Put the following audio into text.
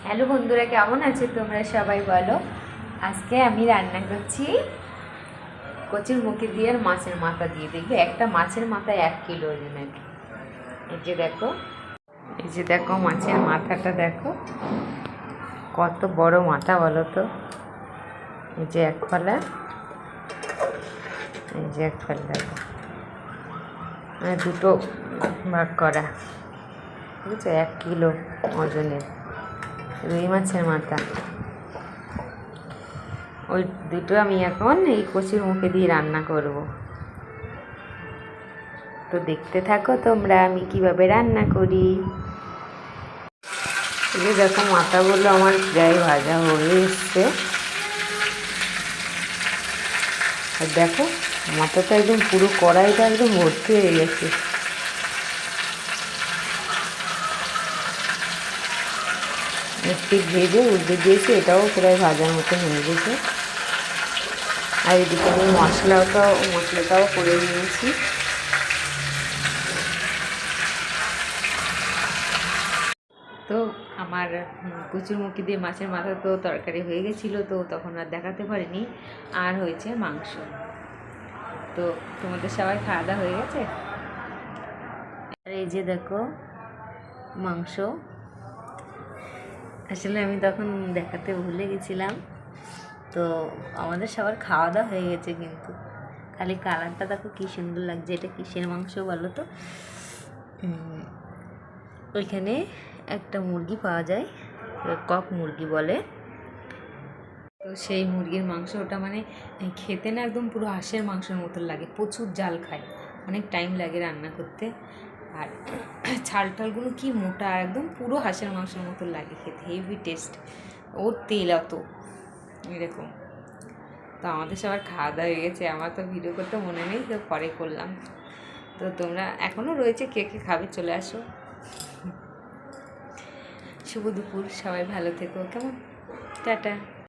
Hello বন্ধুরা, কেমন আছো তোমরা সবাই? বলো। আজকে আমি রান্না করছি কচুর মুখি দিয়ে আর মাছের মাথা দিয়ে। দেখবে একটা মাছের মাথা 1 কিলো ওজনের। এই যে দেখো মাছের মাথাটা দেখো কত বড় মাথা বলো তো। এই যে এক ফলা, এই যে এক ফলা দেখো, মানে দুটো ভাগ করা, বুঝছো? 1 কিলো ওজনের রুই মাছের মাথা। ওই দুটো আমি এখন এই কচুর মুখে দিয়ে রান্না করব। তো দেখতে থাকো তোমরা আমি কিভাবে রান্না করি। এই যে দেখো মাথাগুলো আমার প্রায় ভাজা হয়ে এসছে। আর দেখো মাথাটা একদম পুরো কড়াইটা একদম ভর্তি হয়ে গেছে। একটু ভেজে উল্টে দিয়েছি, এটাও প্রায় ভাজার মতন হয়ে গেছে। আর এদিকে আমি মশলাটাও করে নিয়েছি। তো আমার কচুরমুখী দিয়ে মাছের মাথা তো তরকারি হয়ে গেছিলো, তো তখন আর দেখাতে পারিনি। আর হয়েছে মাংস। তো তোমাদের সবাই খাওয়া দাওয়া হয়ে গেছে? আর এই যে দেখো মাংস, আসলে আমি তখন দেখাতে ভুলে গেছিলাম। তো আমাদের সবার খাওয়া দাওয়া হয়ে গেছে, কিন্তু খালি কালারটা দেখো কী সুন্দর লাগছে। এটা কিসের মাংস বলো তো? ওইখানে একটা মুরগি পাওয়া যায়, কক মুরগি বলে। তো সেই মুরগির মাংস, ওটা মানে খেতে না একদম পুরো হাঁসের মাংসের মতো লাগে। প্রচুর জাল খায়, অনেক টাইম লাগে রান্না করতে। আর ছাল টালগুলো কি মোটা, একদম পুরো হাঁসের মাংসের মতো লাগে খেতে, হেভি টেস্ট। ওর তেল অত এরকম। তো আমাদের সবার খাওয়া দাওয়া হয়ে গেছে, আমার তো ভিডিও করতে মনে নেই, তো পরে করলাম। তো তোমরা এখনও রয়েছে, কে কে খাবে চলে আসো। শুভ দুপুর, সবাই ভালো থেকো, কেমন? টাটা।